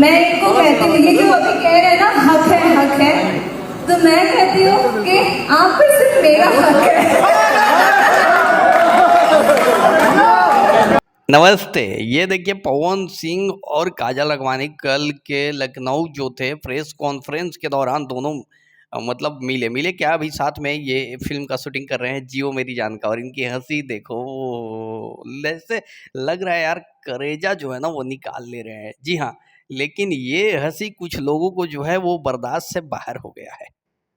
मैं इनको कहती हूँ, ये जो अभी कह रहे हैं ना हक है, तो मैं कहती हूँ कि आप पे सिर्फ मेरा हक है। नमस्ते। ये देखिए पवन सिंह और काजल अडवाणी कल के लखनऊ जो थे प्रेस कॉन्फ्रेंस के दौरान दोनों मतलब मिले क्या अभी साथ में ये फिल्म का शूटिंग कर रहे हैं जियो मेरी जान का। और इनकी हंसी देखो, जैसे लग रहा है यार करेजा जो है ना वो निकाल ले रहे हैं। जी हाँ, लेकिन ये हंसी कुछ लोगों को जो है वो बर्दाश्त से बाहर हो गया है।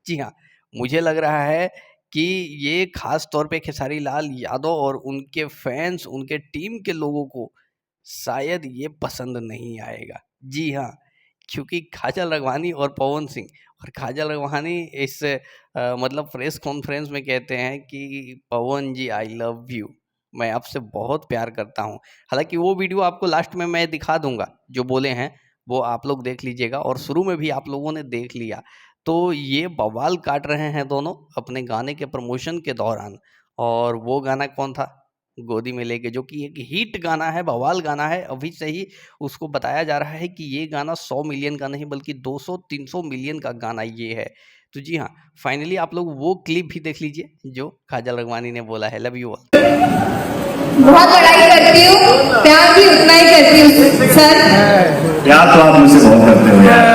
जी हाँ, मुझे लग रहा है कि ये खास तौर पे खेसारी लाल यादव और उनके फैंस, उनके टीम के लोगों को शायद ये पसंद नहीं आएगा। जी हाँ, क्योंकि काजल अडवाणी और पवन सिंह, और काजल अडवाणी इस मतलब प्रेस कॉन्फ्रेंस में कहते हैं कि पवन जी आई लव यू, मैं आपसे बहुत प्यार करता हूँ। हालांकि वो वीडियो आपको लास्ट में मैं दिखा दूंगा, जो बोले हैं वो आप लोग देख लीजिएगा, और शुरू में भी आप लोगों ने देख लिया। तो ये बवाल काट रहे हैं दोनों अपने गाने के प्रमोशन के दौरान। और वो गाना कौन था? गोदी में लेके, जो कि एक हिट गाना है, बवाल गाना है। अभी से ही उसको बताया जा रहा है कि ये गाना 100 मिलियन का नहीं बल्कि 200-300 मिलियन का गाना ये है। तो जी हाँ, फाइनली आप लोग वो क्लिप भी देख लीजिए जो काजल अडवाणी ने बोला है लव यू ऑल। बहुत लड़ाई करती हूँ, प्यार भी उतना ही करती हूँ सर। प्यार तो आप मुझसे बहुत करते हो यार।